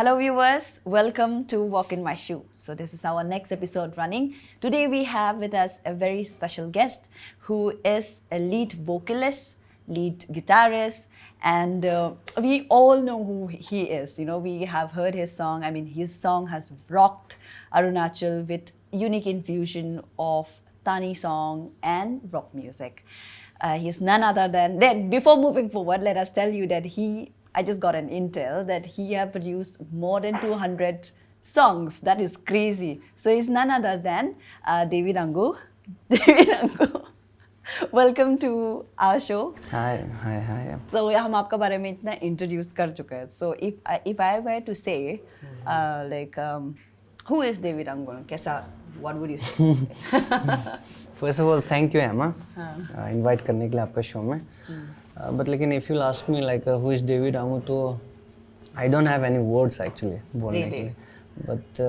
Hello viewers, welcome to Walk in My Shoe. So this is our next episode running. Today we have with us a very special guest who is a lead vocalist, lead guitarist, and we all know who he is. You know, we have heard his song. I mean, his song has rocked Arunachal with unique infusion of Tani song and rock music. He's none other than, then before moving forward, let us tell you that I just got an intel that he have produced more than 200 songs. That is crazy. So he's none other than David Angu. David Angu, welcome to our show. Hi. So हम आपका बारे में इतना introduce कर चुके हैं. So if I were to say who is David Angu? कैसा? What would you say? First of all, thank you Emma, invite करने के लिए आपका show में. But लेकिन if you'll ask me like who is David Angu, तो I don't have any words actually बोलने के लिए. But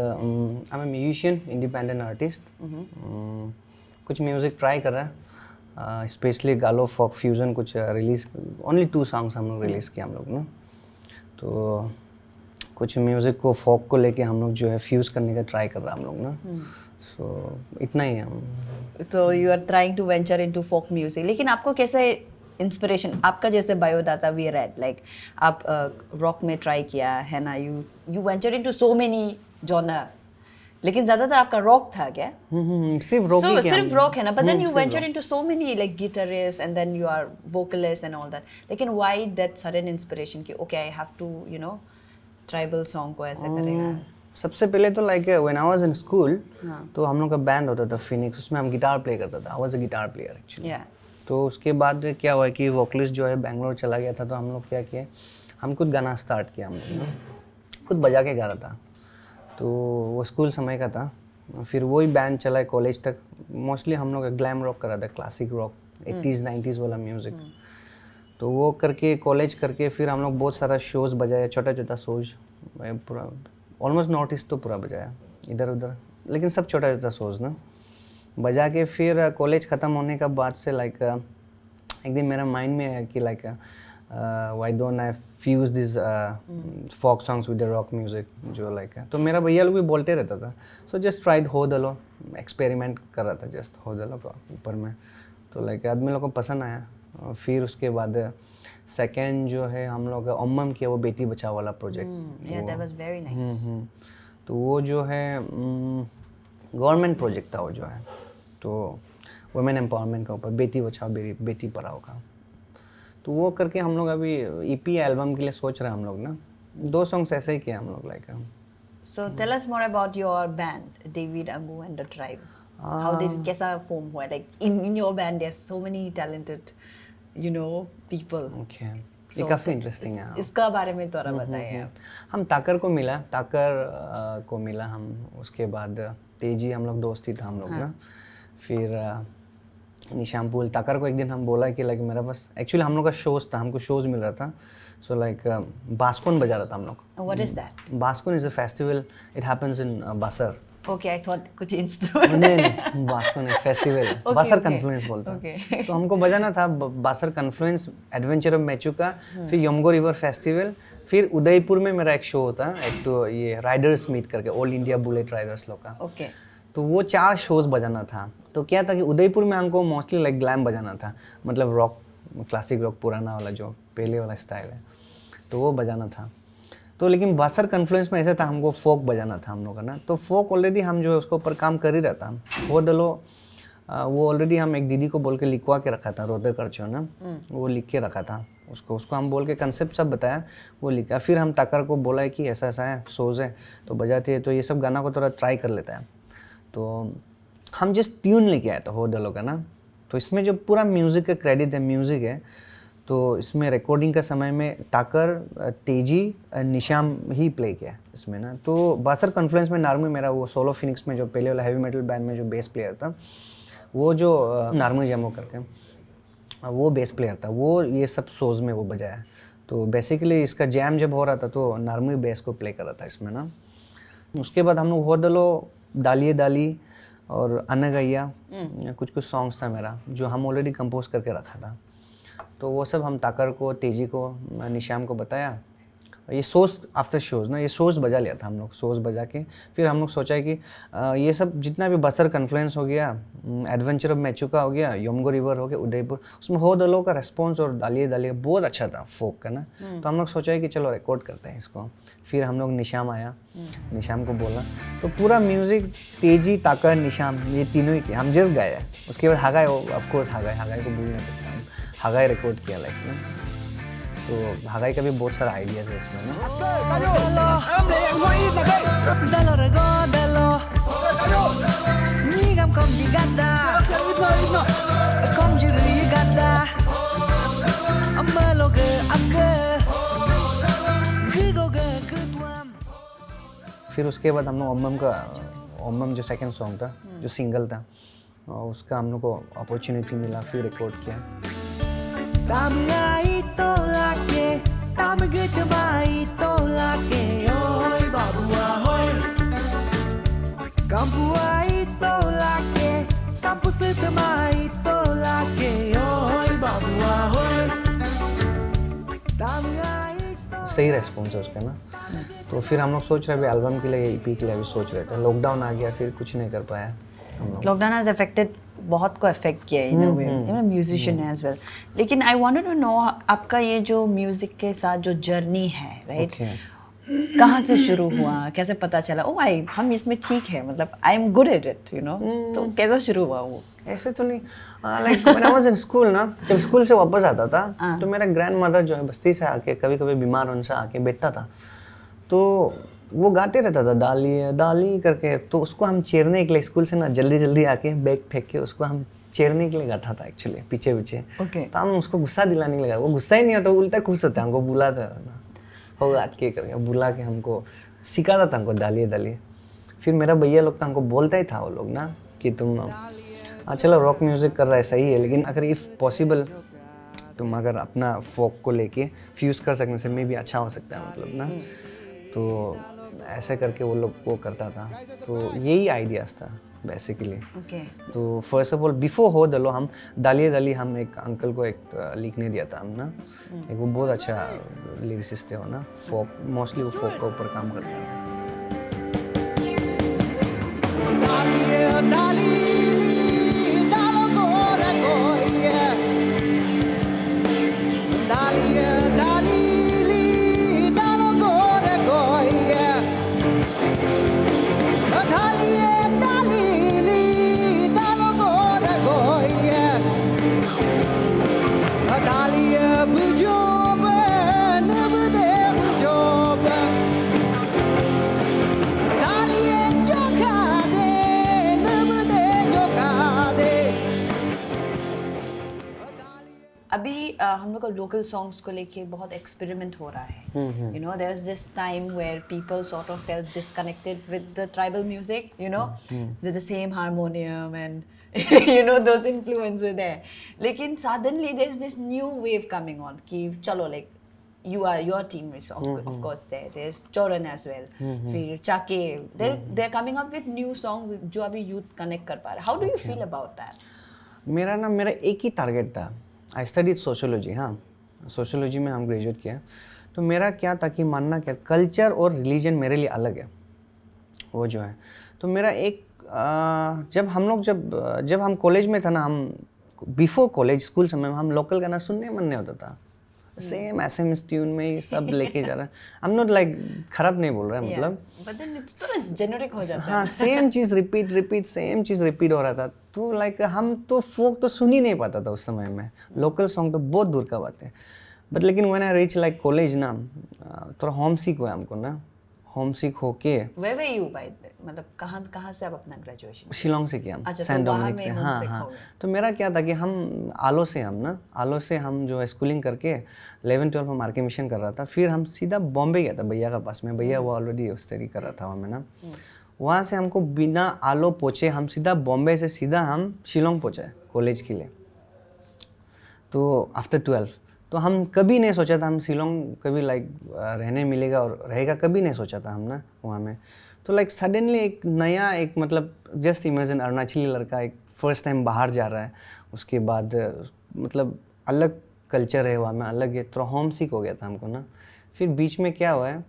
I'm a musician, independent artist. कुछ music try कर रहा है, especially Galo folk fusion कुछ release, only 2 songs हम लोग release किया हम लोग ना. तो कुछ म्यूज़िक को फोक को लेके हम लोग जो है फ्यूज़ करने का ट्राई कर रहा हम लोग ना. सो इतना ही है हम. तो you are trying to venture into folk music. लेकिन आपको कैसे इंस्पिरेशन, आपका जैसे बायोडाटा वी रेड, लाइक आप रॉक में ट्राई किया है ना, you venture into so many genre, लेकिन ज़्यादातर आपका रॉक था क्या? सिर्फ रॉक ही सिर्फ रॉक है ना, but then you venture into so many like guitarist and then you are vocalist and all that. लेकिन व्हाई दैट सडन इंस्पिरेशन कि okay I have to you know tribal song को ऐसे करेगा? सबसे पहले तो like when I was in school, तो हम लोग का बैंड होता था फिनिक्स, उसमें हम गिटार प्ले करता था. I was a guitar player actually. तो उसके बाद क्या हुआ कि वोकलिस्ट जो है बेंगलोर चला गया था, तो हम लोग क्या किए, हम खुद गाना स्टार्ट किया. हम लोग खुद बजा के गा रहा था. तो वो स्कूल समय का था. फिर वही बैंड चला कॉलेज तक. मोस्टली हम लोग ग्लैम रॉक कर रहा था, क्लासिक रॉक 80s 90s वाला म्यूज़िक. तो वो करके कॉलेज करके फिर हम लोग बहुत सारा शोज़ बजाया, छोटा शोज़, पूरा ऑलमोस्ट नॉर्थ ईस्ट तो पूरा बजाया इधर उधर, लेकिन सब छोटा शोज़ ना बजा के. फिर कॉलेज ख़त्म होने का बाद से लाइक एक दिन मेरा माइंड में आया कि like why don't I fuse this folk songs with the rock music जो लाइक. तो मेरा भैया लोग भी बोलते रहता था. सो जस्ट ट्राइड हो दलो, एक्सपेरिमेंट कर रहा था जस्ट हो दलो का ऊपर में. तो लाइक आदमी लोग को पसंद आया. फिर उसके बाद सेकेंड जो है हम लोग ओमम किया, वो बेटी बचाओ वाला project. That was very nice. तो वो जो है गवर्नमेंट प्रोजेक्ट था वो जो है, तो वुमेन एम्पावरमेंट का ऊपर, बेटी बचाओ बेटी पढ़ाओ का. तो वो करके हम लोग अभी ईपी एल्बम के लिए सोच रहे हैं हम लोग ना. 2 सॉन्ग्स ऐसे ही किए हम लोग like. So tell us more about your band David Angu and the Tribe. How did it, कैसा फॉर्म हुआ? Like in your band there are so many talented you know people. Okay. ये काफ़ी इंटरेस्टिंग है. इसका बारे में थोड़ा बताइए आप. हम ताकर को मिला हम. उसके बाद तेजी हम लोग दोस्ती था हम लोग ना. फिर निशामपुल ताकर को एक दिन हम बोला कि लाइक मेरा पास एक्चुअली हम लोग का शोज़ था, हमको शोज़ मिल रहा था. सो लाइक बास्कोन बजा रहा था हम लोग. What is that? Baskon is a festival, it happens in Basar. Okay, I thought कुछ इंस्ट्रूमेंट. नहीं, बास्कोन फेस्टिवल, बासर कन्फ्लुएंस बोलते हैं. तो हमको बजाना था बासर कन्फ्लुएंस, एडवेंचर ऑफ मेचुका, फिर यमगो रिवर फेस्टिवल. फिर उदयपुर में मेरा एक शो होता है, एक तो ये राइडर्स मीट करके, ऑल इंडिया बुलेट राइडर्स लोग का. ओके. तो वो 4 शोज़ बजाना था. तो क्या था कि उदयपुर में हमको मोस्टली लाइक ग्लैम बजाना था, मतलब रॉक, क्लासिक रॉक पुराना वाला जो पहले वाला स्टाइल है, तो वो बजाना था. तो लेकिन बासर कन्फ्लुएंस में ऐसा था, हमको फोक बजाना था हम लोग का ना. तो फोक ऑलरेडी हम जो है उसके ऊपर काम कर ही रहा था. वो दलो वो ऑलरेडी हम एक दीदी को बोल के लिखवा के रखा था, रोदे करचो ना, वो लिख के रखा था. उसको हम बोल के कंसेप्ट सब बताया, वो लिखा. फिर हम ताकर को बोला है कि ऐसा है, सोच है तो बजाते हैं, तो ये सब गाना को थोड़ा ट्राई कर लेता है. तो हम जस्ट ट्यून लेके आए थे हो दलो का ना. तो इसमें जो पूरा म्यूज़िक का क्रेडिट है, म्यूज़िक है. तो इसमें रिकॉर्डिंग का समय में ताकर, तेजी, निशाम ही प्ले किया इसमें ना. तो बासर कॉन्फ्लुएंस में नार्मू, मेरा वो सोलो फिनिक्स में जो पहले वाला हैवी मेटल बैंड में जो बेस प्लेयर था, वो जो नार्मू जमो करके वो बेस प्लेयर था, वो ये सब शोज़ में वो बजाया. तो बेसिकली इसका जैम जब हो रहा था तो नार्मू ही बेस को प्ले कर रहा था इसमें ना. उसके बाद हम लोग हो दलो, दालिए दाली और अनगैया, कुछ सॉन्ग्स था मेरा जो हम ऑलरेडी कंपोज करके रखा था. तो वो सब हम ताकर को, तेजी को, निशाम को बताया. ये सोर्स आफ्टर शोज़ ना, ये सोर्स बजा लिया था हम लोग, सोर्स बजा के फिर हम लोग सोचा कि ये सब जितना भी बसर कन्फ्लुएंस हो गया, एडवेंचर ऑफ मेचुका हो गया, योमगो रिवर हो गया, उदयपुर, उसमें हो दलो का रेस्पॉन्स और दालिए दालिए बहुत अच्छा था फोक का ना। तो हम लोग सोचा है कि चलो रिकॉर्ड करते हैं इसको। फिर हम लोग निशाम आया, निशाम को बोला, तो पूरा म्यूज़िक तेजी, ताकत, निशाम ये तीनों ही किया, हम जस्ट गाए हैं। उसके बाद हागाई, ऑफकोर्स हागाई को भूल नहीं सकता हम, हागाई रिकॉर्ड किया लाइक ना। तो हागाई का भी बहुत सारा आइडियाज़ है इसमें ना। फिर उसके बाद हम लोग ओमम जो सेकंड सॉन्ग था, जो सिंगल था, उसका हम लोग को अपॉर्चुनिटी मिला, फिर रिकॉर्ड किया। सही रेस्पॉन्स है उसका ना। तो फिर हम लोग सोच रहे, अभी एल्बम के लिए, ईपी के लिए अभी सोच रहे थे। लॉकडाउन आ गया, फिर कुछ नहीं कर पाया हम लोग। लॉकडाउन हैज अफेक्टेड, बहुत को अफेक्ट किया in a way, you know musician as well. लेकिन आई वांटेड टू नो आपका ये जो म्यूजिक के साथ जो जर्नी है, राइट, कहाँ से शुरू हुआ, कैसे पता चला ओ भाई हम इसमें ठीक है, मतलब I am good at it, you know, तो कैसा शुरू हुआ वो? ऐसे तो नहीं, like when I was in school ना, जब स्कूल से वापस आता था तो मेरा ग्रैंड मदर जो है बस्ती से आके कभी कभी बीमार उनसे आके बैठता था, तो वो गाते रहता था डाली डाली करके। तो उसको हम चेरने के लिए स्कूल से ना जल्दी जल्दी आके बैग फेंक के उसको हम चेरने के लिए गाता था एक्चुअली, पीछे पीछे। तो हम उसको गुस्सा दिलाने के लिए, वो गुस्सा ही नहीं होता, वो उल्टा खुश होता है, हमको बुलाता ना हो गात के करके बुला के हमको सिखाता था, हमको डालिए डालिए। फिर मेरा भैया लोग तो हमको बोलता ही था वो लोग ना कि तुम चलो रॉक म्यूज़िक कर रहा है सही है, लेकिन अगर इफ़ पॉसिबल तुम अगर अपना फोक को लेके फ्यूज़ कर सकने से में भी अच्छा हो सकता है, मतलब ना। तो ऐसे करके वो लोग वो करता था, तो यही आइडियाज़ था बेसिकली। तो फर्स्ट ऑफ ऑल बिफोर हो दलो हम डालिए डाली, हम एक अंकल को एक लिखने दिया था हम ना, एक वो बहुत अच्छा लिरिसिस्ट थे वो ना, फोक मोस्टली वो फोक के ऊपर काम करते हैं। अभी हम लोग का लोकल सॉन्ग्स को लेके बहुत एक्सपेरिमेंट हो रहा है, you know, there is this time where people sort of felt disconnected with the tribal music, you know, with the same harmonium and you know those influences were there. लेकिन suddenly there's this new wave coming on कि चलो like your team is of course there's Choran as well, फिर चाके, they're coming up with new song जो अभी youth connect कर पा रहे. How do you feel about that? मेरा एक ही टारगेट था, आई स्टडीड सोशियोलॉजी। हाँ, सोशियोलॉजी में हम ग्रेजुएट किया, तो मेरा क्या था कि मानना क्या, कल्चर और रिलीजन मेरे लिए अलग है वो जो है। तो मेरा एक जब हम कॉलेज में था ना, हम बिफोर कॉलेज स्कूल समय में हम लोकल गाना सुनने मन नहीं होता था, सेम एसएमएस ट्यून में ही सब लेके जा रहा है। आई एम नॉट लाइक खराब नहीं बोल रहा है, मतलब but then it's so generic हो जाता है। हाँ, सेम चीज़ रिपीट सेम चीज़ रिपीट हो रहा था। तो लाइक हम तो फोक तो सुन ही नहीं पाता था उस समय में, लोकल सॉन्ग तो बहुत दूर का बात है। बट लेकिन when I reach like college ना, थोड़ा होम सिक हुआ हमको ना, होम सिक होके। Where were you by मतलब कहाँ से आप अपना ग्रेजुएशन? शिलोंग से किया, अच्छा, सैन तो वहाँ डोमिनिक में से। home हाँ sick हाँ। हो गए। तो मेरा क्या था कि हम आलो से हम जो है स्कूलिंग करके 11-12 में आरके मिशन कर रहा था, फिर हम सीधा बॉम्बे गया था भैया का पास में। भैया वो ऑलरेडी स्टडी कर रहा था वहाँ में ना, वहाँ से हमको बिना आलो पहुँचे हम सीधा बॉम्बे से सीधा हम शिलोंग पहुँचे कॉलेज के लिए। तो आफ्टर 12 तो हम कभी नहीं सोचा था हम शिलोंग कभी लाइक रहने मिलेगा और रहेगा, कभी नहीं सोचा था हम ना वहाँ में। तो लाइक सडनली एक नया एक मतलब जस्ट इमेजिन अरुणाचली लड़का एक फर्स्ट टाइम बाहर जा रहा है, उसके बाद मतलब अलग कल्चर है वहाँ में, अलग है, थोड़ा होम सिक हो गया था हमको ना। फिर बीच में क्या हुआ है,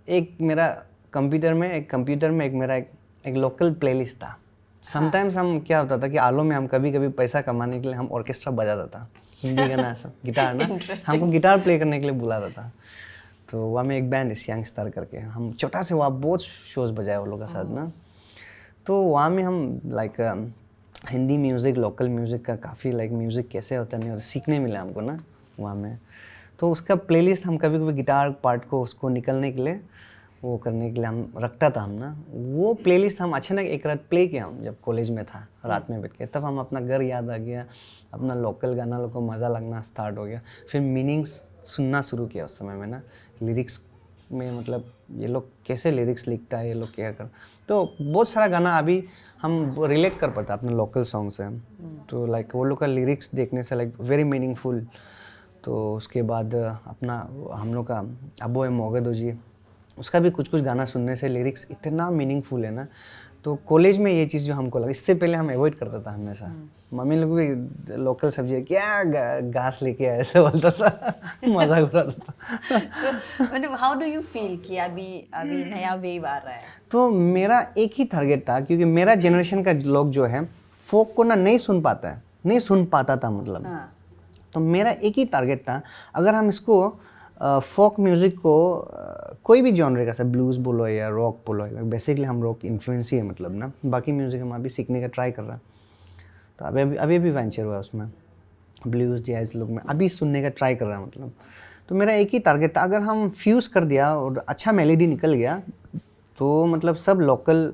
एक मेरा कंप्यूटर में एक मेरा एक लोकल प्लेलिस्ट था। समटाइम्स हम क्या होता था कि आलो में हम कभी कभी पैसा कमाने के लिए हम ऑर्केस्ट्रा बजाता था, हिंदी गाना सब गिटार ना, हमको गिटार प्ले करने के लिए बुलाता था। तो वहाँ में एक बैंड है सियांग स्टार करके, हम छोटा से वहाँ बहुत शोज़ बजाए वो लोग के साथ ना। तो वहाँ में हम like Hindi music, local music का काफ़ी लाइक म्यूज़िक कैसे होता है नहीं और सीखने मिला हमको ना वहाँ में। तो उसका प्लेलिस्ट हम कभी कभी गिटार पार्ट को उसको निकलने के लिए वो करने के लिए हम रखता था हम ना। वो प्लेलिस्ट हम अचानक एक रात प्ले किया हम जब कॉलेज में था, रात में बैठ के, तब हम अपना घर याद आ गया, अपना लोकल गाना लोग को मज़ा लगना स्टार्ट हो गया। फिर मीनिंग्स सुनना शुरू किया उस समय में ना, लिरिक्स में मतलब ये लोग कैसे लिरिक्स लिखता है, ये लोग क्या कर, तो बहुत सारा गाना अभी हम रिलेट कर पाता अपने लोकल सॉन्ग से। तो लाइक वो लोग का लिरिक्स देखने से लाइक वेरी मीनिंगफुल। तो उसके बाद अपना हम लोग का अबो ए मोगेदो जी, उसका भी कुछ कुछ गाना सुनने से लिरिक्स इतना मीनिंगफुल है ना। तो कॉलेज में ये चीज़ जो हमको लगा, इससे पहले हम अवॉइड करता था हमेशा। मम्मी लोग भी लोकल सब्जी क्या घास लेके आए ऐसे बोलता था, मजाक उड़ाता था। मतलब हाउ डू यू फील कि अभी अभी नया वेव आ रहा है? तो मेरा एक ही टारगेट था, क्योंकि मेरा जनरेशन का लोग जो है फोक को ना नहीं सुन पाता था मतलब। हाँ। तो मेरा एक ही टारगेट था, अगर हम इसको फोक म्यूज़िक को कोई भी जॉनर का, ब्लूज़ बोलो या रॉक बोलो, बेसिकली हम रॉक इन्फ्लुएंस ही है मतलब ना, बाकी म्यूज़िक हम अभी सीखने का ट्राई कर रहा है। तो अभी भी वेंचर हुआ उसमें, ब्लूज़ जैज़ लोग में अभी सुनने का ट्राई कर रहा है मतलब। तो मेरा एक ही टारगेट था, अगर हम फ्यूज़ कर दिया और अच्छा मेलेडी निकल गया तो मतलब सब लोकल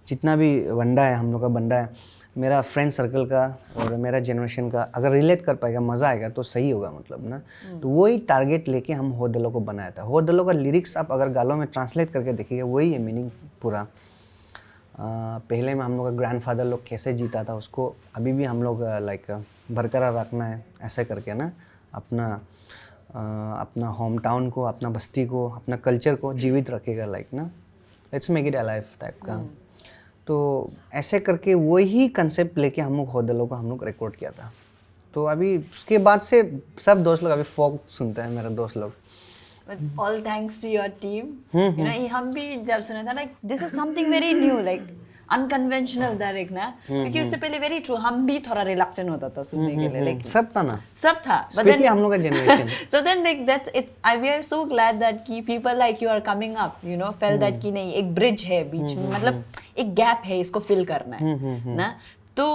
जितना भी बंदा है, हम लोग का बंदा है, मेरा फ्रेंड सर्कल का और मेरा जनरेशन का अगर रिलेट कर पाएगा, मज़ा आएगा तो सही होगा मतलब ना। तो वही टारगेट लेके हम हो दलो को बनाया था। हो दलो का लिरिक्स आप अगर गालों में ट्रांसलेट करके देखिएगा, वही है मीनिंग पूरा। पहले में हम लोग का ग्रैंडफादर लोग कैसे जीता था, उसको अभी भी हम लोग लाइक बरकरार रखना है ऐसे करके ना, अपना होम टाउन को, अपना बस्ती को, अपना कल्चर को जीवित रखेगा लाइक ना, let's make it alive type का। तो ऐसे करके वही कंसेप्ट लेके हम लोग होदलों को हम लोग रिकॉर्ड किया था। तो अभी उसके बाद से सब दोस्त लोग अभी फोक सुनते हैं, मेरा दोस्त लोग। All thanks to your team. You know, हम भी जब सुना था like this is something very new, like unconventional direct ना, क्योंकि उससे पहले very true हम भी थोड़ा reluctant होता था सुनने के लिए, like सब था ना, सब था, but स्पेशली then हम लोग का generation. so then like that's it's we are so glad that कि people like you are coming up, you know, felt that कि नहीं एक bridge है बीच में, मतलब एक gap है, इसको fill करना है ना। तो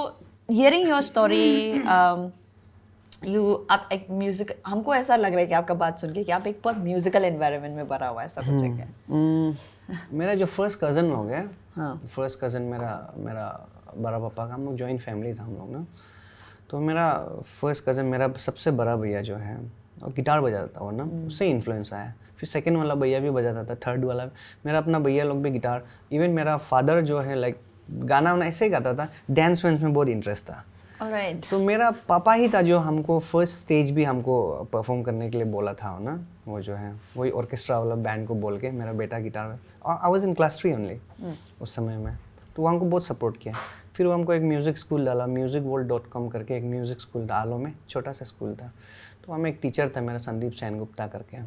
hearing your story, आप एक म्यूजिक, हमको ऐसा लग रहा है कि आपका बात सुन के कि आप एक बहुत म्यूजिकल एनवायरनमेंट में बड़ा हुआ है, ऐसा कुछ है क्या? मेरा जो फर्स्ट कज़न लोग है, हाँ। फर्स्ट कज़न मेरा बड़ा पापा का, हम लोग जॉइंट फैमिली था हम लोग ना। तो मेरा फर्स्ट कज़न, मेरा सबसे बड़ा भैया जो है, और गिटार बजाता था वो ना, उससे इन्फ्लुएंस आया। फिर सेकंड वाला भैया भी बजाता था, थर्ड वाला मेरा अपना भैया लोग भी गिटार, इवन मेरा फादर जो है लाइक गाना वाना ऐसे ही गाता था, डांस वांस में बहुत इंटरेस्ट था। Alright. तो मेरा पापा ही था जो हमको फर्स्ट स्टेज भी हमको परफॉर्म करने के लिए बोला था ना, वो जो है वही ऑर्केस्ट्रा वाला बैंड को बोल के, मेरा बेटा guitar, I was in class 3 only उस समय में। तो वो हमको बहुत सपोर्ट किया। फिर वो हमको एक म्यूज़िक स्कूल डाला, musicworld.com करके एक म्यूज़िक स्कूल था आलो में, छोटा सा स्कूल था। तो वहाँ में एक टीचर था मेरा, संदीप सेनगुप्ता करके,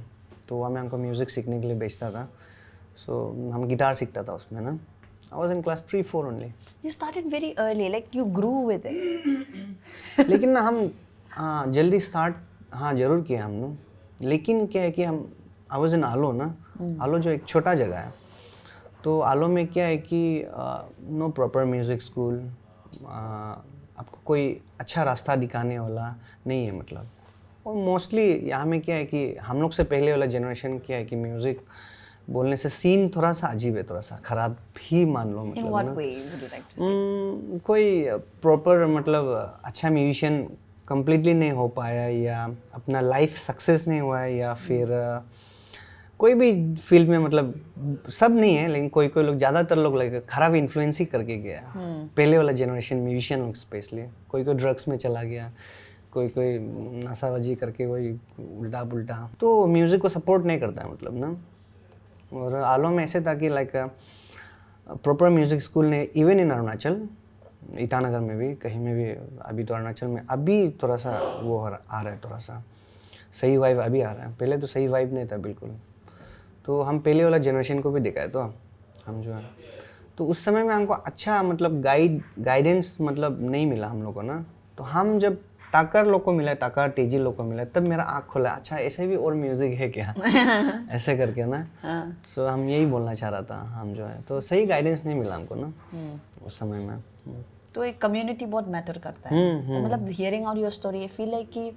तो वहाँ में हमको म्यूज़िक सीखने के लिए भेजता था। सो हम गिटार सीखता था उसमें ना। I was in class 3-4 only. You started very early, like you grew with it. लेकिन ना हम जल्दी स्टार्ट ज़रूर किया हम लोग। लेकिन क्या है कि हम I was in आलो ना, आलो जो एक छोटा जगह है, तो आलो में क्या है कि नो प्रॉपर म्यूज़िक स्कूल, आपको कोई अच्छा रास्ता दिखाने वाला नहीं है मतलब। और मोस्टली यहाँ में क्या है कि हम लोग से पहले वाला जनरेशन क्या है कि म्यूज़िक बोलने से सीन थोड़ा सा अजीब है, थोड़ा सा खराब ही मान लो मतलब। In what way would you like to say? कोई प्रॉपर मतलब अच्छा म्यूजिशियन कंप्लीटली नहीं हो पाया, या अपना लाइफ सक्सेस नहीं हुआ है, या फिर कोई भी फील्ड में मतलब सब नहीं है, लेकिन कोई कोई लोग, ज़्यादातर लोग लाइक खराब इन्फ्लुएंस ही करके गया। पहले वाला जनरेशन म्यूजिशियन लोग स्पेशली, कोई कोई ड्रग्स में चला गया, कोई कोई नशाबाजी करके वही उल्टा पुल्टा, तो म्यूज़िक को सपोर्ट नहीं करता है मतलब ना। और आलो में ऐसे था कि लाइक प्रॉपर म्यूज़िक स्कूल ने, इवन इन अरुणाचल, ईटानगर में भी, कहीं में भी, अभी तो अरुणाचल में अभी थोड़ा सा वो आ रहा है थोड़ा सा, सही वाइब अभी आ रहा है, पहले तो सही वाइब नहीं था बिल्कुल। तो हम पहले वाला जनरेशन को भी देखा है, तो हम जो है तो उस समय में हमको अच्छा मतलब गाइडेंस मतलब नहीं मिला हम लोग को ना। तो हम जब ताकर लोग को मिला, ताकर तेजी लोग को मिला, तब मेरा आँख खुला, अच्छा ऐसे भी और म्यूजिक है क्या ऐसे करके ना। सो हम यही बोलना चाह रहा था हम जो है, तो सही गाइडेंस नहीं मिला हमको ना उस समय में। तो एक कम्युनिटी बहुत मैटर करता है। तो मतलब hearing out your story, I feel like कि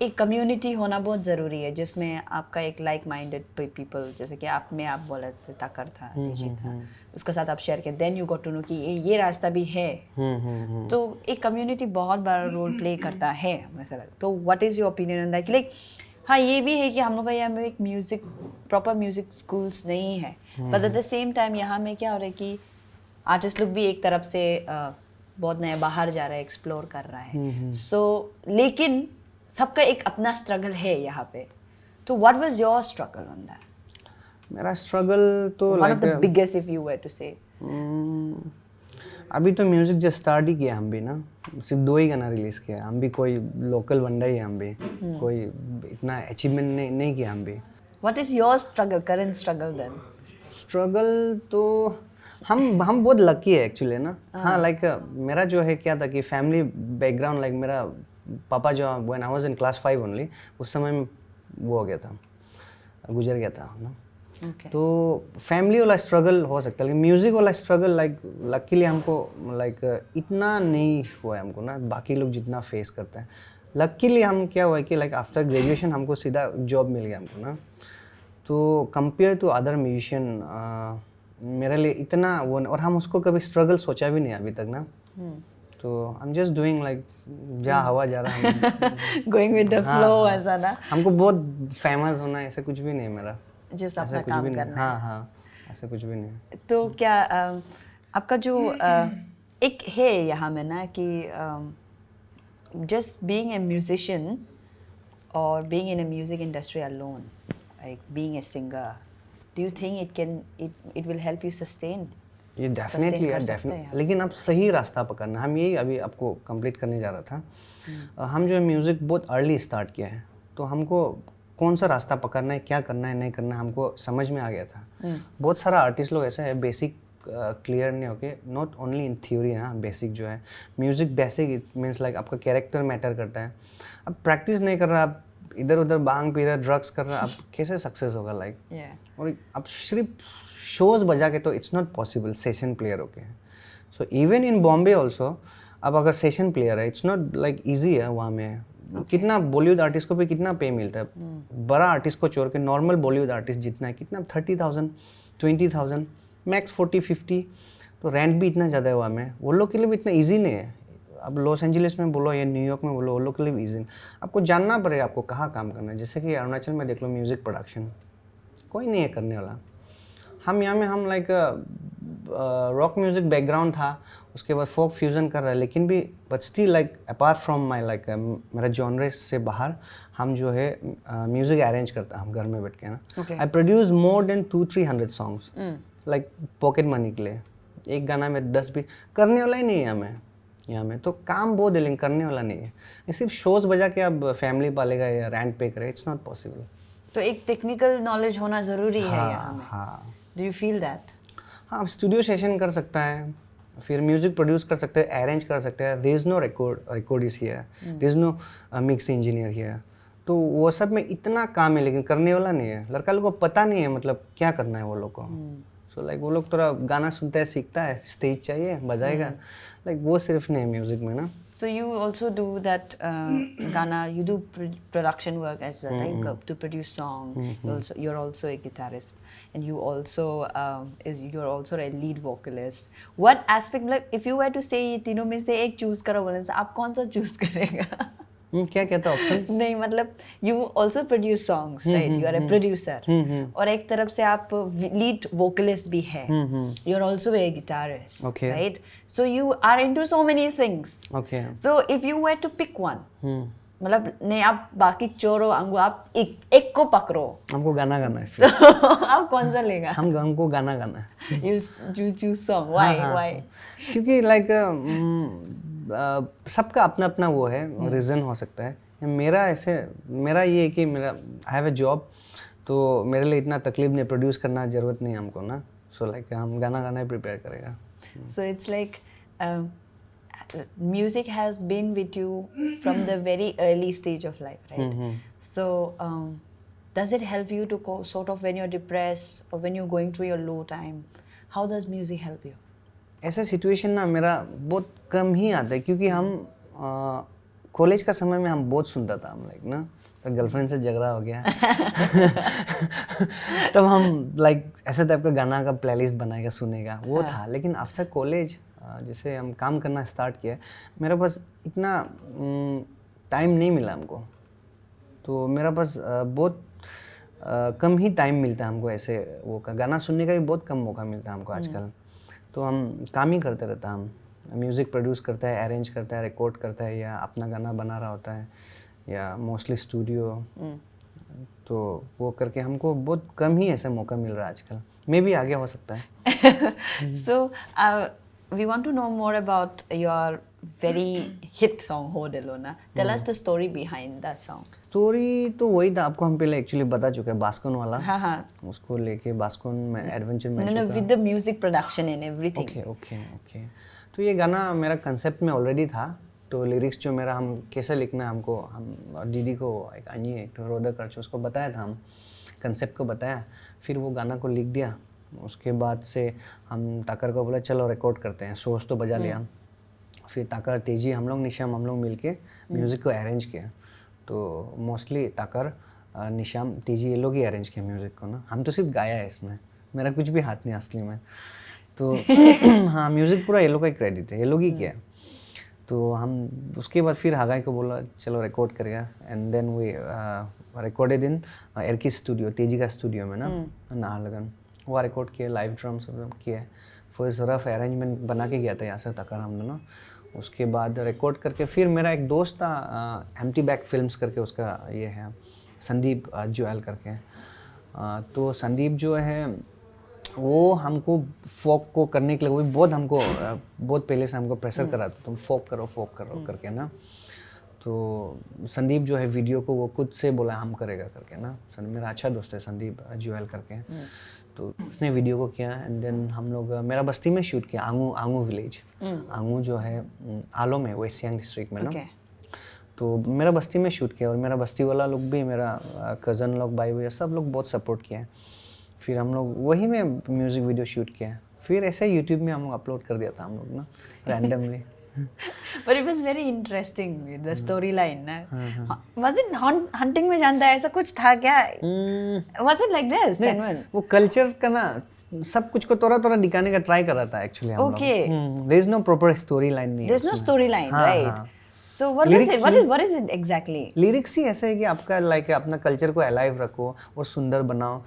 एक कम्युनिटी होना बहुत ज़रूरी है जिसमें आपका एक लाइक माइंडेड पीपल, जैसे कि आप में आप बोले थे ताकर था, तेजी था, उसके साथ आप शेयर किया, then you got to know कि ये रास्ता भी है। तो एक कम्युनिटी बहुत बड़ा रोल प्ले करता है mesela। तो what is your opinion on that? Like हाँ, ये भी है कि हम लोग का यहाँ में एक म्यूज़िक प्रॉपर म्यूज़िक स्कूल्स नहीं है, but at the same time यहाँ में क्या हो रहा है कि आर्टिस्ट लोग भी एक तरफ से बहुत नया बाहर जा रहा है, एक्सप्लोर कर रहा है। सो लेकिन सबका एक अपना स्ट्रगल है यहाँ पे। तो what was your struggle on that? मेरा स्ट्रगल तो one of the biggest if you were to say. अभी तो म्यूजिक जस्ट स्टार्ट ही किया हम भी ना, सिर्फ 2 ही गाना रिलीज किया हम भी, कोई लोकल बंदा ही है हम भी, कोई इतना अचीवमेंट नहीं किया हम भी। What is your struggle, current struggle then? Struggle तो हम बहुत लकी है एक्चुअली ना। हाँ लाइक मेरा जो है क्या था कि फैमिली बैकग्राउंड, लाइक मेरा पापा जो when I was in class 5 only, उस समय में वो हो गया था, गुजर गया था ना। तो फैमिली वाला स्ट्रगल हो सकता है, लेकिन म्यूज़िक वाला स्ट्रगल लाइक लकीली हमको लाइक इतना नहीं हुआ है हमको ना, बाकी लोग जितना फेस करते हैं। लकीली हम क्या हुआ है कि लाइक आफ्टर ग्रेजुएशन हमको सीधा जॉब मिल गया हमको ना। तो कंपेयर टू अदर म्यूजिशियन मेरे लिए इतना वो, और हम उसको कभी स्ट्रगल सोचा भी नहीं अभी तक ना। तो I am just doing like जहाँ हवा जा रहा है गोइंग विद द फ्लो ऐसा ना। हमको बहुत फेमस होना है ऐसा कुछ भी नहीं है मेरा, जिस अपना काम करना है। हाँ ऐसा कुछ भी नहीं। तो क्या आपका जो एक है यहाँ में ना कि just being a musician or being in a music industry alone, like being a singer, do you think it will help you sustain? ये डेफिनेटली यार, डेफिनेटली, लेकिन आप सही रास्ता पकड़ना। हम यही अभी आपको कंप्लीट करने जा रहा था। हम जो है म्यूज़िक बहुत अर्ली स्टार्ट किया है, तो हमको कौन सा रास्ता पकड़ना है, क्या करना है, नहीं करना है, हमको समझ में आ गया था। बहुत सारा आर्टिस्ट लोग ऐसा है बेसिक क्लियर नहीं होके, नॉट ओनली इन थ्योरी है, बेसिक जो है music basic it means like आपका कैरेक्टर मैटर करता है। अब प्रैक्टिस नहीं कर रहा, आप इधर उधर भांग पी रहा, ड्रग्स कर रहा, आप कैसे सक्सेस होगा लाइक। और आप सिर्फ शोज़ बजा के तो it's not possible session player होके। So even in Bombay also अब अगर सेशन प्लेयर है, इट्स नॉट लाइक ईजी है वहाँ में। कितना बॉलीवुड आर्टिस्ट को भी कितना पे मिलता है, बड़ा आर्टिस्ट को छोड़ के नॉर्मल बॉलीवुड आर्टिस्ट जितना है कितना 30,000 20,000 मैक्स 40-50, तो रेंट भी इतना ज़्यादा है वहाँ में। वो लोग के लिए भी इतना इजी नहीं है। अब लॉस एंजलिस में बोलो या न्यूयॉर्क में बोलो, वो लोग के लिए भी ईजी नहीं। आपको जानना पड़ेगा आपको कहाँ काम करना है। जैसे कि अरुणाचल में देख लो म्यूज़िक प्रोडक्शन कोई नहीं है करने वाला। हम यहाँ में हम लाइक रॉक म्यूज़िक बैकग्राउंड था, उसके बाद फोक फ्यूज़न कर रहे हैं, लेकिन भी but still like apart from my like मेरा जॉनरे से बाहर हम जो है म्यूज़िक अरेंज करता हम घर में बैठ के ना। I produce more than 200-300 songs like pocket money के लिए। एक गाना में 10 भी करने वाला ही नहीं है यहाँ में तो काम बहुत है, लेकिन करने वाला नहीं है। सिर्फ शोज़ बजा के अब फैमिली पालेगा या रेंट पे करे, इट्स नॉट पॉसिबल। तो एक टेक्निकल नॉलेज होना ज़रूरी है यहाँ में। हाँ, डू यू फील दैट? हाँ, स्टूडियो सेशन कर सकता है, फिर म्यूजिक प्रोड्यूस कर सकते हैं, अरेंज कर सकते हैं। There is no recordist here, there is no mix engineer here. तो वो सब में इतना काम है, लेकिन करने वाला नहीं है। लड़का लोग को पता नहीं है मतलब क्या करना है वो लोग को। सो लाइक वो लोग थोड़ा गाना सुनता है, सीखता है, स्टेज चाहिए बजाएगा, लाइक वो सिर्फ नहीं है म्यूजिक में ना। So you also do that Ghana, you do production work as well, right? To produce song. You're also a guitarist, and you also you're also a lead vocalist. What aspect, like if you were to say तीनों में से एक choose करो बोले तो आप कौन सा choose करेगा? क्या कहता ऑप्शंस? नहीं मतलब you also produce songs, right? You are a producer. और एक तरफ से आप lead vocalist भी है. You're also a guitarist, okay, right? So you are into so many things. Okay. So if you were to pick one, मतलब नहीं आप बाकी चोरो अंगू आप एक को पकड़ो, हमको गाना गाना है फिर। आप कौन सा लेगा? हमको गाना गाना है। You choose song. Why? Why? क्योंकि लाइक सबका अपना अपना वो है रीज़न हो सकता है। मेरा ये है कि मेरा आई हैव अ जॉब, तो मेरे लिए इतना तकलीफ नहीं, प्रोड्यूस करना ज़रूरत नहीं है हमको ना. सो लाइक हम गाना ही प्रिपेयर करेगा. So it's like music has been with you from the very early stage of life, right? So does it help you to sort of when you're depressed or when you're going through your low time? How does music help you? ऐसा situation ना मेरा बहुत कम ही आता है, क्योंकि हम college का समय में हम बहुत सुनता था, हम लाइक ना, तो गर्लफ्रेंड से झगड़ा हो गया तब हम लाइक ऐसे टाइप का गाना का प्लेलिस्ट बनाएगा, सुनेगा, वो था. लेकिन आफ्टर कॉलेज जैसे हम काम करना स्टार्ट किया, मेरे पास इतना टाइम नहीं मिला हमको. तो मेरा पास बहुत कम ही टाइम मिलता है हमको ऐसे वो का गाना सुनने का भी बहुत कम मौका मिलता है हमको आजकल. तो हम काम ही करते रहता, हम म्यूज़िक प्रोड्यूस करता है, अरेंज करता है, रिकॉर्ड करता है, या अपना गाना बना रहा होता है, या मोस्टली स्टूडियो. तो वो करके हमको बहुत कम ही ऐसा मौका मिल रहा है आजकल. मे भी आगे हो सकता है. So we want to know more about your very hit song Ho Dilona. Tell us the story behind that song. Story तो वही था, आपको हम पहले एक्चुअली बता चुके हैं, बास्कोन वाला. हाँ. उसको लेके बास्कोन में एडवेंचर में No, with the music production and everything. Okay. तो ये गाना मेरा कंसेप्ट में ऑलरेडी था. तो लिरिक्स जो मेरा, हम कैसे लिखना है हमको, हम दीदी को एक आनी है एक रोदा करचो, उसको बताया था, हम कंसेप्ट को बताया, फिर वो गाना को लिख दिया. उसके बाद से हम ताकर को बोला चलो रिकॉर्ड करते हैं. सोर्स तो बजा लिया, फिर ताकर, तेजी, हम लोग, निशाम, हम लोग मिल के म्यूज़िक को अरेंज किया. तो मोस्टली ताकर, निशाम, तेजी, ये लोग ही अरेंज किया म्यूज़िक को ना. हम तो सिर्फ गाया है इसमें, मेरा कुछ भी हाथ नहीं असली में. तो हाँ, म्यूज़िक पूरा ये लोग का ही क्रेडिट है, ये लोग ही किया. तो हम उसके बाद फिर हागाई को बोला चलो रिकॉर्ड करेगा. And then we recorded in Erki studio, Teji का स्टूडियो में ना, नाहरलगुन. वो रिकॉर्ड किया, लाइव ड्रम्स किया, फर्स्ट रफ अरेंजमेंट बना के गया था यहाँ से ताकर हम दोनों. उसके बाद रिकॉर्ड करके फिर मेरा एक दोस्त था, एम्प्टी बैग फिल्म्स करके उसका ये है, संदीप जोएल करके. तो संदीप जो है वो हमको फोक को करने के लिए, वो भी बहुत हमको बहुत पहले से हमको प्रेशर करा था, तुम फोक करो करके ना. तो संदीप जो है वीडियो को वो खुद से बोला हम करेगा करके ना. मेरा अच्छा दोस्त है संदीप जोएल करके. तो उसने वीडियो को किया. एंड देन हम लोग मेरा बस्ती में शूट किया, आंगू विलेज. आंगू जो है आलो में, वेस्ट सियांग डिस्ट्रिक्ट में ना. तो मेरा बस्ती में शूट किया, और मेरा बस्ती वाला लोग भी, मेरा कज़न लोग, भाई भैया सब लोग बहुत सपोर्ट किया. फिर हम लोग वही में म्यूज़िक वीडियो शूट किया. फिर ऐसे यूट्यूब में हम लोग अपलोड कर दिया था हम लोग ना, randomly. But it was very interesting, the storyline. Was it hunting में जानता है, ऐसा कुछ था क्या? Was it like this? वो कल्चर का ना सब कुछ को थोड़ा दिखाने का ट्राई कर रहा था एक्चुअली हम लोग. Okay. There is no proper storyline नहीं है. There's no storyline, right? So what is it exactly? Lyrics ही ऐसे है कि आपका लाइक अपना कल्चर को अलाइव रखो और सुंदर बनाओ.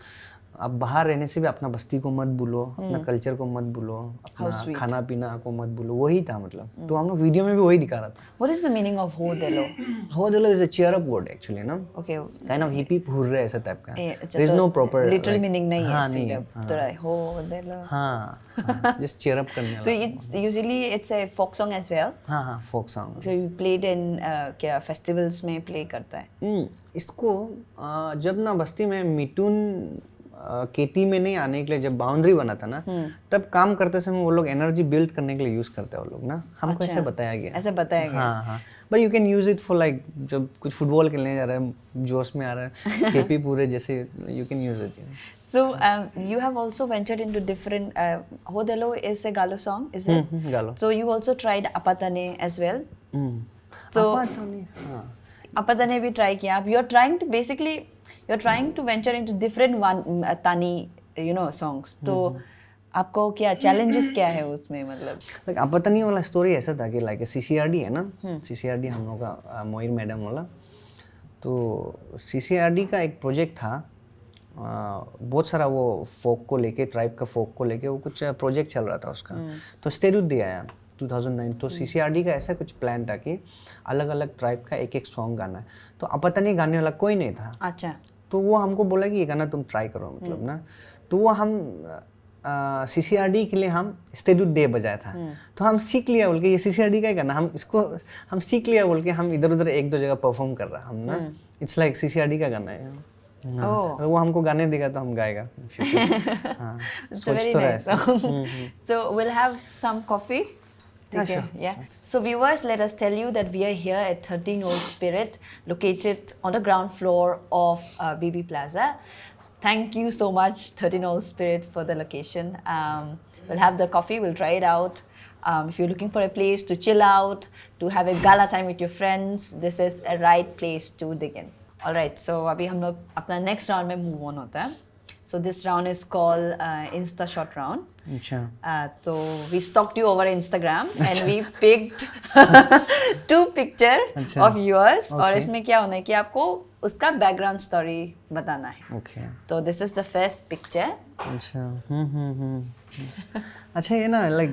आप बाहर रहने से भी अपना बस्ती को मत भूलो, अपना कल्चर को मत भूलो, अपना खाना पीना को मत भूलो. वही था मतलब. तो हम लोग वीडियो में भी वही दिखा रहा था. What is the meaning of Ho Dilo? Ho Dilo is a cheer up word actually, ना. Okay. Kind of hippie hurre ऐसा टाइप का. There is no proper literal meaning नहीं है. हाँ नहीं है. तो Ho Dilo. हाँ, just cheer up करने वाला. So it's usually a folk song as well. हाँ, folk song. So you played in क्या festivals में play करता है? इसको जब ना बस्ती में मिथुन केटी में नहीं आने के लिए जब बाउंड्री बना था ना, तब काम करते समय वो लोग एनर्जी बिल्ड करने के लिए यूज करते हैं वो लोग ना. हमको ऐसे बताया गया. हाँ. But you can use it for like जब कुछ फुटबॉल खेलने जा रहा है, जोश में आ रहा है, केपी पूरे जैसे, you can use it. So you have also ventured into different. Ho Dilo is a Galo song, is it? Galo. So you also tried Apatane as well. So Apatane भी try किया. आप you're trying to venture into different Tani songs. तो आपको क्या challenges क्या है उसमें मतलब? Like अपतनी वाला स्टोरी ऐसा था कि like CCRD है ना, CCRD हम लोग का मोहिर मैडम वाला. तो CCRD का एक प्रोजेक्ट था, बहुत सारा वो फोक को लेके, ट्राइब का फोक को लेके वो कुछ प्रोजेक्ट चल रहा था उसका. तो स्टेट्यूट दिया है 2009. तो CCRD का ऐसा कुछ प्लान था कि अलग अलग ट्राइब का एक सॉन्ग गाना है. तो अपतनी गाने वाला कोई नहीं था. अच्छा. तो वो हमको बोला कि ये गाना तुम ट्राई करो मतलब ना. तो वो हम CCRD के लिए हम स्टे टू डे बजाया था। तो हम सीख लिया बोल के ये CCRD का ही करना, हम सीख लिया बोल के हम इधर उधर एक दो जगह परफॉर्म कर रहा हम ना। इट्स लाइक CCRD का गाना है। हाँ, तो वो हमको गाने देगा तो हम गाएगा। हाँ, It's a very nice song. So we'll have some coffee. Yeah, Okay, sure. yeah. So viewers, let us tell you that we are here at 13 Old Spirit, located on the ground floor of BB Plaza. Thank you so much, 13 Old Spirit, for the location. We'll have the coffee, we'll try it out. If you're looking for a place to chill out, to have a gala time with your friends, this is a right place to dig in. All right, so अभी हम लोग अपना next round में move on होता है. So this round is called Insta Shot round. अच्छा। So we stalked you over Instagram and we picked 2 picture अच्छा। of yours और Okay. इसमें क्या होना है कि आपको उसका background story बताना है. ओके। तो this is the first picture. अच्छा। अच्छा, ये ना लाइक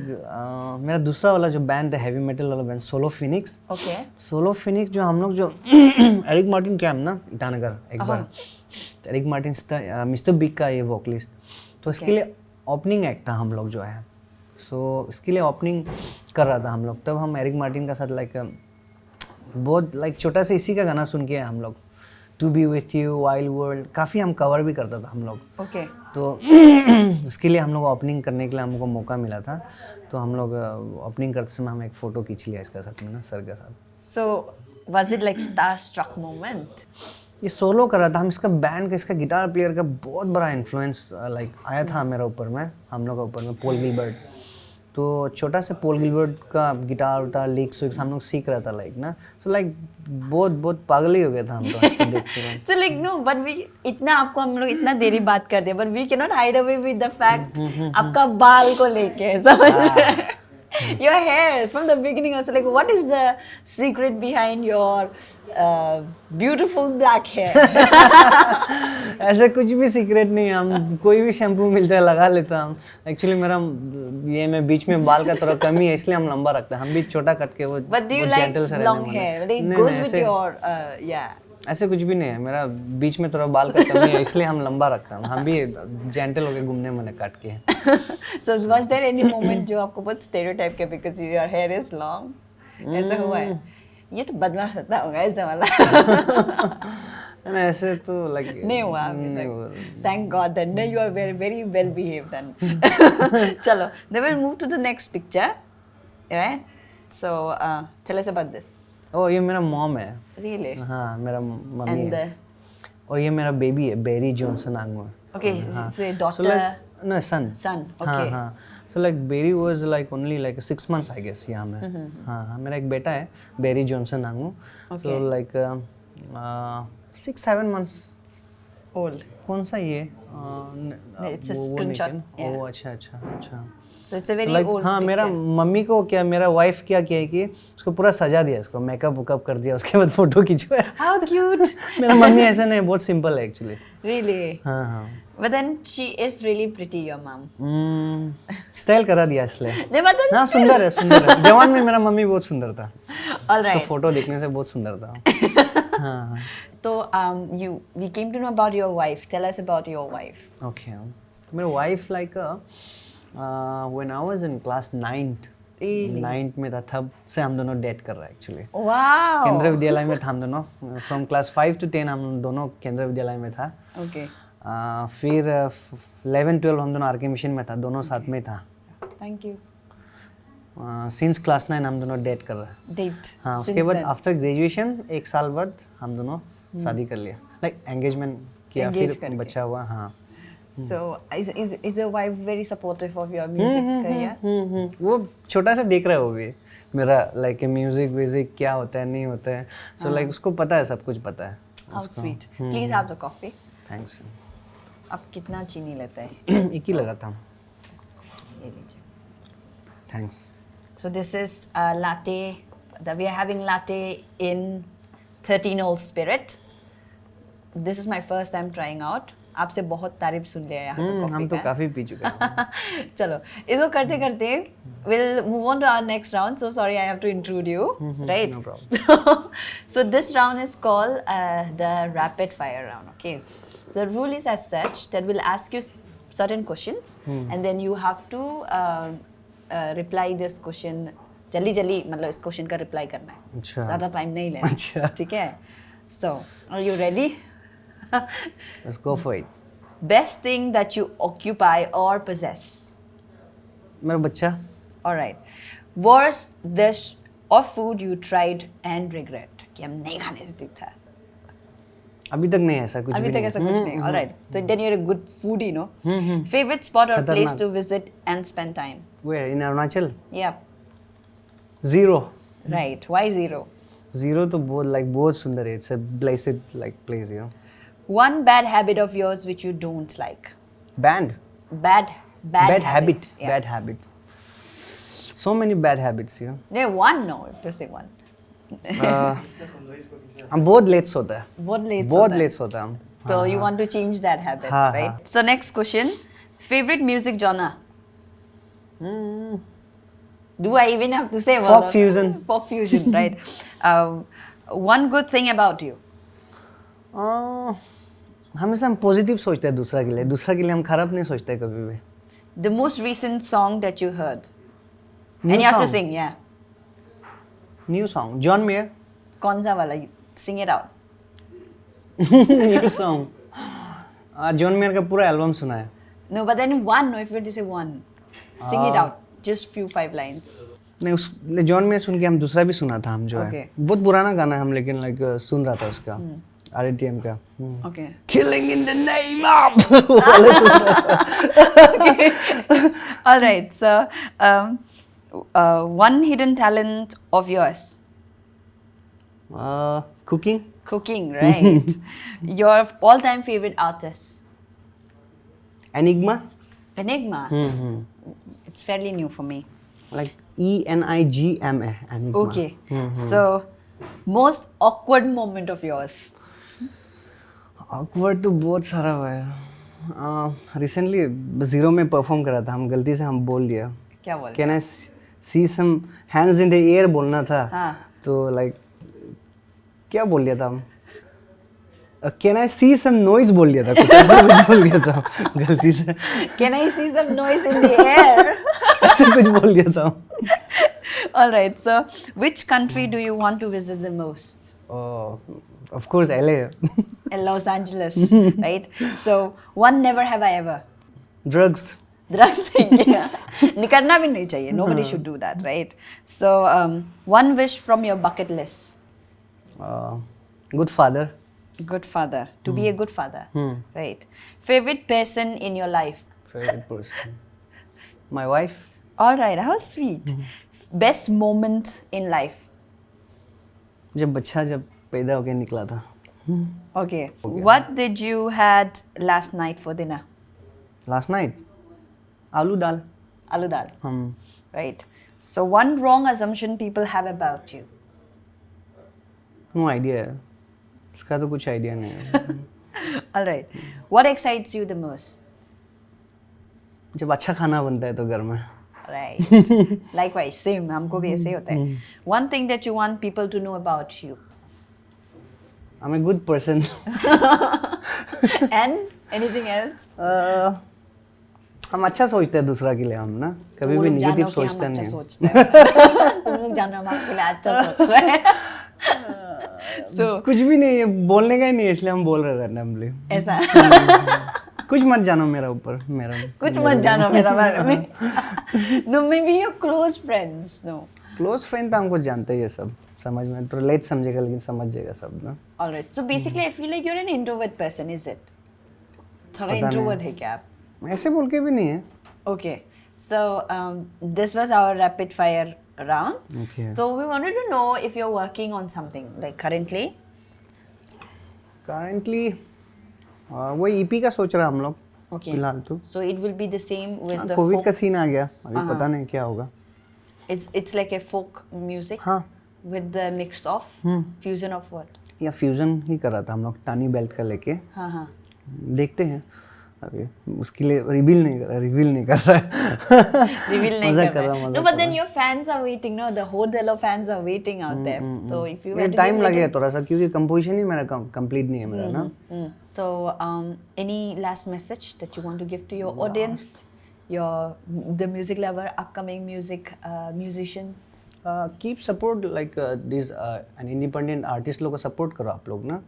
मेरा दूसरा वाला जो बैंड है, हैवी मेटल वाला band, solo Phoenix. Okay. Solo Phoenix जो हम लोग जो एरिक मार्टिन कैम्प ना ईटानगर एक बार, एरिक मार्टिन मिस्टर बिग का ये वोकलिस्ट, तो इसके लिए ओपनिंग एक्ट था हम लोग जो है। सो इसके लिए ओपनिंग कर रहा था हम लोग, तब हम एरिक मार्टिन का साथ लाइक बहुत लाइक छोटा सा इसी का गाना सुन के हम लोग, to be with you, wild world, काफ़ी हम कवर भी करता था हम लोग। Okay. तो इसके लिए हम लोग ओपनिंग करने के लिए हमको मौका मिला था, तो हम लोग ओपनिंग करते समय हम एक फ़ोटो खींच लिया इसका साथ में ना, सर के साथ। So was it like starstruck moment? ये सोलो कर रहा था, हम इसका बैंड का, इसका गिटार प्लेयर का बहुत बड़ा इन्फ्लुएंस लाइक आया था मेरा ऊपर में, हम लोग का ऊपर में, पॉल गिलबर्ट। तो छोटा से पॉल गिलबर्ट का गिटार उतार लिक्स विक्स हम लोग सीख रहा था लाइक ना। सो लाइक बहुत पागल ही हो गया था हम तो इसको देखते हुए। So like no, but we इतना आपको हम लोग इतना देरी बात कर दिया, but we cannot hide away with the fact आपका बाल को लेके समझ रहे हैं? Your hair from the beginning I was like, what is the secret behind your beautiful black hair? ऐसे कुछ भी सीक्रेट नहीं है, हम कोई भी शैम्पू मिलता है लगा लेता हूँ। एक्चुअली मेरा ये मैं बीच में बाल का थोड़ा कमी है, इसलिए हम लंबा रखते हैं, हम भी छोटा कट के वो But do you वो like gentle से रहने long वाले। hair? It नहीं, goes नहीं, with ऐसे- your yeah. ऐसे कुछ भी नहीं है, मेरा बीच में थोड़ा बाल का कमी है, इसलिए हम लंबा रखते हैं, हम भी जेंटल होके घूमने मैंने काट के। So was there any moment जो आपको बहुत stereotype किया because your hair is long? ऐसा हुआ है? ये तो बदमाश होता होगा ऐसा वाला। नहीं, ऐसे तो लाइक नहीं हुआ अभी तक। Thank God that no, you are very very well behaved then. चलो, then we'll move to the next picture, right? So tell us about this. ओ ये मेरा मॉम है। Really? हाँ, मेरा मम्मी And है। और ये मेरा बेबी है, बेरी जॉनसन आंगो। okay, it's a So daughter, like no son. son. हाँ Okay. हाँ। So like Berry was like only like 6 months I guess यहाँ में। हाँ हाँ, मेरा एक बेटा है, बेरी जॉनसन आंगो। Okay. So like 6-7 months। Old. कौन सा ये? it's a वो screenshot, नहीं yeah. ओ अच्छा अच्छा अच्छा। So it's a very Like, old हाँ, मेरा picture. मम्मी को क्या, मेरा वाइफ क्या किया है कि उसको पूरा सजा दिया, इसको मेकअप वुकअप कर दिया, उसके बाद फोटो खिंचवाया। How cute. मेरा मम्मी ऐसा नहीं, बहुत सिंपल है एक्चुअली। Really? हाँ हाँ। But then she is really pretty, your mom. Style करा दिया इसलिए। नहीं but हाँ, सुंदर है सुंदर है। जवान में मेरा मम्मी बहुत सुंदर था, all उसका right. फोटो देखने से बहुत सुंदर था। हाँ हाँ। So we came to know about your wife. Tell us about your wife. Okay, मेरा wife like when I was in class 9th Really? 9th में था, तब से हम दोनों डेट कर रहे हैं एक्चुअली। Wow. केंद्रीय विद्यालय में था हम दोनों, फ्रॉम क्लास 5 to 10 हम दोनों केंद्रीय विद्यालय में था। Okay. फिर 11-12 हम दोनों आरके मिशन में था, दोनों साथ में था। Thank you. सिंस क्लास 9 हम दोनों डेट कर रहे हैं। Date. हाँ, उसके since बाद then. आफ्टर ग्रेजुएशन 1 साल बाद हम दोनों शादी कर लिया, लाइक एंगेजमेंट किया, Engage फिर करके। बच्चा हुआ। हाँ So is your wife very supportive of your music career? वो छोटा सा देख रहा है वो भी मेरा, लाइक म्यूजिक व्यूजिक क्या होता है नहीं होता है, सो लाइक उसको पता है, सब कुछ पता है। How sweet. Please have the coffee. Thanks. आप कितना चीनी लेते हैं? एक ही लगा था। ये लीजिए. Thanks. So this is a latte. We are having latte in 13 Old Spirit. This is my first time trying out. आपसे बहुत तारीफ सुन लिया यहाँ पे हम कॉफी तो का. काफी पी चुके हैं। चलो इसको करते करते we'll move on to our next round. So sorry I have to intrude you, right? No problem. So this round is called the rapid fire round. Okay. The rule is as such that we'll ask you certain questions, and then you have to reply this question. जल्दी जल्दी मतलब इस question का reply करना है. अच्छा. ज़्यादा time नहीं लेना. अच्छा. ठीक है. So, are you ready? Let's go for it. Best thing that you occupy or possess? मेरा बच्चा. All right. Worst dish or food you tried and regret? कि हम नहीं खाने से ठीक था. अभी तक नहीं ऐसा कुछ अभी भी तक नहीं. ऐसा कुछ नहीं. All right. So then you're a good foodie, no? Favorite spot or place खतरनाक. to visit and spend time? Where in Arunachal? Yeah. 0. Right. Why 0? 0 तो बहुत सुंदर है. It's a blessed place, you know. One bad habit of yours which you don't like. Bad Bad habit. Bad habit. So many bad habits, you know. No, one. No, just say one. हम बहुत late सोता है. बहुत बहुत late late सोता है हम. So you want to change that habit, हाँ, right? हाँ. So next question. Favorite music genre? Do I even have to say Folk one? fusion. Folk fusion, right? One good thing about you. हमेशा हम positive सोचते हैं दूसरा के लिए हम खराब नहीं सोचते कभी भी. The most recent song that you heard. New And you have to song? sing, yeah. New song. John Mayer. कौन सा वाला? Sing it out. New song. John mayor का पूरा एल्बम सुना है. No, but then one. No, if you were to say one, sing it out. Just few 5 lines. नहीं John mayor सुन के हम दूसरा भी सुना था हम जो Okay. है. बहुत पुराना गाना है हम लेकिन लाइक सुन रहा था उसका. RATM का. Okay. Killing in the name of. All right. So, one hidden talent of yours. Cooking. Cooking, right? Your all-time favorite artist. Enigma. Enigma. It's fairly new for me. Like ENIGMA. Enigma. Okay. So, most awkward moment of yours. Awkward तो बहुत सारा हुआ है. Recently 0 में perform करा था हम गलती से हम बोल दिया. क्या बोल? Can I see some hands in the air बोलना था. हाँ. तो like क्या बोल दिया था हम? Can I see some noise बोल दिया था. कुछ ऐसा कुछ बोल दिया था गलती से. Can I see some noise in the air? ऐसा कुछ बोल दिया था. All right. So, which country do you want to visit the most? Oh, of course LA. In Los Angeles, right? So, one never have I ever. Drugs. Drugs thing, yeah. करना भी नहीं चाहिए. Nobody should do that, right? So, one wish from your bucket list. Good father. Good father. To be a good father, right? Favorite person in your life. Favorite person. My wife. All right. How sweet. Best moment in life. जब बच्चा जब पैदा होके निकला था. Okay. What did you had last night for dinner? Last night. आलू दाल. Aloo dal. Right. So one wrong assumption people have about you. No idea. इसका तो कुछ आइडिया नहीं है. All right. What excites you the most? जब अच्छा खाना बनता है तो घर में. Right. Likewise, same. हमको भी ऐसे ही होता है. One thing that you want people to know about you. I'm a good person. And anything else? हम अच्छा सोचते हैं दूसरा के लिए हम ना कभी भी नेगेटिव सोचते नहीं. तुम लोग जानो हम आपके लिए अच्छा सोच रहे हैं. So कुछ भी नहीं है बोलने का ही नहीं है इसलिए हम बोल रहे रैंडमली. ऐसा. कुछ मत जानो मेरा ऊपर मेरा. कुछ मत जानो मेरा बारे में. No, maybe your close friends. No. Close friend तो हमको जानते ही है सब समझ में तो लेट समझेगा लेकिन समझ जाएगा सब ना. All right. So basically, I feel like you're an introvert person, is it? थोड़ा पता introvert नहीं. है क्या आप? ऐसे बोल के भी नहीं है. Okay. So this was our rapid fire round. Okay. So we wanted to know if you're working on something like currently. Currently वही EP का सोच रहा हम लोग. Okay. फिलहाल तो. So it will be the same with the Covid folk. का scene आ गया अभी पता नहीं क्या होगा. It's like a folk music हाँ. with the mix of fusion of what? या फ्यूजन ही कर रहा था हम लोग टानी बेल्ट का लेके. हाँ हाँ. देखते हैं अभी उसके लिए रिवील नहीं कर रहा है Reveal नहीं मजाक कर रहा है. मजाक No, कर but then रहा your fans are waiting. No, the Hodello fans are waiting out there. So if you were to time give लगेगा little- थोड़ा सा क्योंकि कंपोजिशन ही मेरा कंप्लीट नहीं है मेरा ना. So, any last message that you want to give to your audience, the music lover, upcoming musician? Keep support like this an independent artist लोग को सपोर्ट करो आप लोग ना.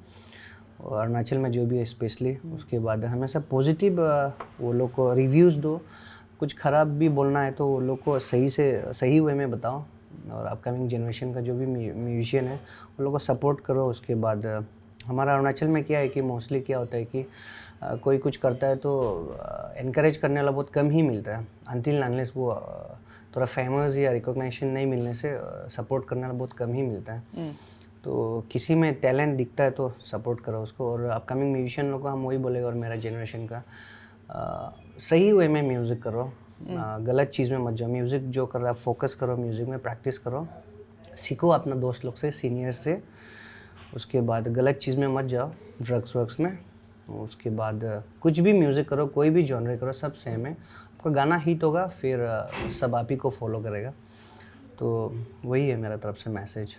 और अरुणाचल में जो भी है स्पेशली उसके बाद हमेशा पॉजिटिव वो लोग को रिव्यूज़ दो. कुछ ख़राब भी बोलना है तो वो लोग को सही वे में बताओ. और अपकमिंग जनरेशन का जो भी म्यूजिशियन है वो लोग को सपोर्ट करो. उसके बाद हमारा अरुणाचल में क्या है कि मोस्टली क्या होता है कि कोई कुछ करता है तो इनकरेज करने वाला बहुत कम ही मिलता है. अनटिल अनलेस वो थोड़ा फेमस या रिकॉग्निशन नहीं मिलने से सपोर्ट करने वाला बहुत कम ही मिलता है. तो किसी में टैलेंट दिखता है तो सपोर्ट करो उसको. और अपकमिंग म्यूजिशियन लोग को हम वही बोलेगा और मेरा जनरेशन का सही वे में म्यूज़िक करो. गलत चीज़ में मत जाओ. म्यूज़िक जो कर रहा है फोकस करो, म्यूज़िक में प्रैक्टिस करो, सीखो अपना दोस्त लोग से, सीनियर से. उसके बाद गलत चीज़ में मत जाओ, ड्रग्स में. उसके बाद कुछ भी म्यूज़िक करो, कोई भी जॉनर करो, सब सेम है. आपका गाना हिट होगा फिर सब आप ही को फॉलो करेगा. तो वही है मेरा तरफ से message.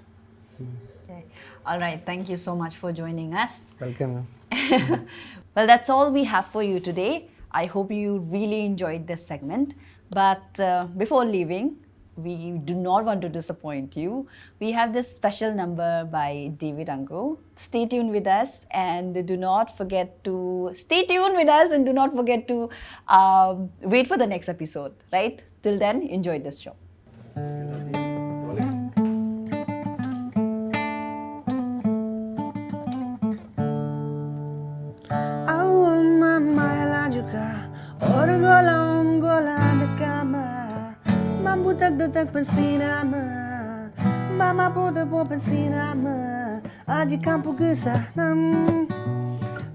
Okay. All right. Thank you so much for joining us. Welcome. Well, that's all we have for you today. I hope you really enjoyed this segment. But before leaving, we do not want to disappoint you. We have this special number by David Ango. Stay tuned with us and do not forget to stay tuned with us and do not forget to wait for the next episode. Right? Till then, enjoy this show. Orang dalam gola de cama, mampu tak pensinama, mama pode po pensinama, aji campo que nam,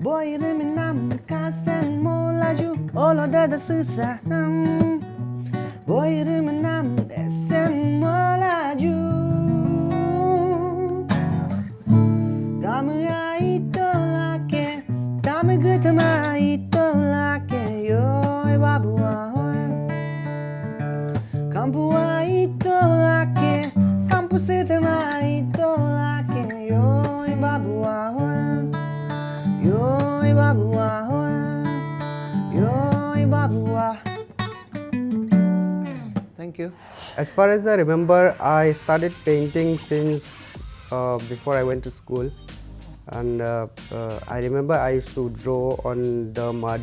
boy reminam kasen molaju, olo da susa nam, boy reminam desen molaju, dame aito lake, dame gutama aito lake. Campo aito lake, campo setema aito lake, yo babu ahoy, yo babu ahoy, yo babu ah. Thank you. As far as I remember, I started painting since before I went to school, and I remember I used to draw on the mud,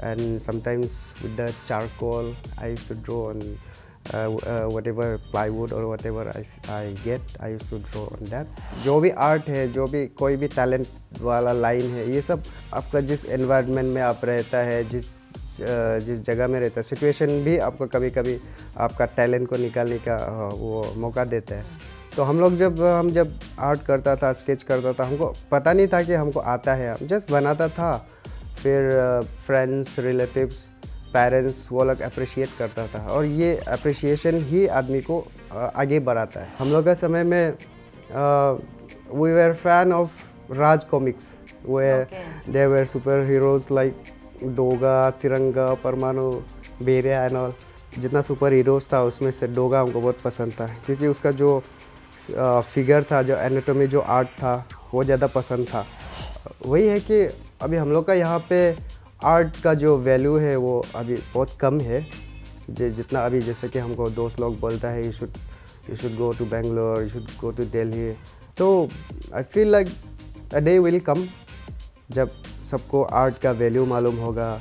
and sometimes with the charcoal I used to draw on whatever plywood or whatever I get, I used to draw on that. जो भी art है, जो भी कोई भी talent वाला line है, ये सब आपका जिस एनवायरनमेंट में आप रहता है, जिस जगह में रहता है, सिचुएशन भी आपको कभी कभी आपका टैलेंट को निकालने का वो मौका देता है. तो हम जब आर्ट करता था, स्केच करता था, हमको पता नहीं था कि हमको आता है, हम जस्ट बनाता था. फिर फ्रेंड्स, रिलेटिव्स, पेरेंट्स वो लोग अप्रिशिएट करता था, और ये अप्रिशिएशन ही आदमी को आगे बढ़ाता है. हम लोग का समय में we were fan of Raj comics, where there were super heroes like Doga, Tiranga, Parmanu, Bheriya and all. जितना सुपर हीरोज था उसमें से डोगा हमको बहुत पसंद था, क्योंकि उसका जो फिगर था, जो एनाटॉमी, जो आर्ट था, वो ज़्यादा पसंद था. वही है कि अभी हम लोग का यहाँ पे आर्ट का जो वैल्यू है वो अभी बहुत कम है. जितना अभी जैसे कि हमको दोस्त लोग बोलता है you should go to Bangalore, you should go to Delhi. तो I feel like a day will come जब सबको आर्ट का वैल्यू मालूम होगा,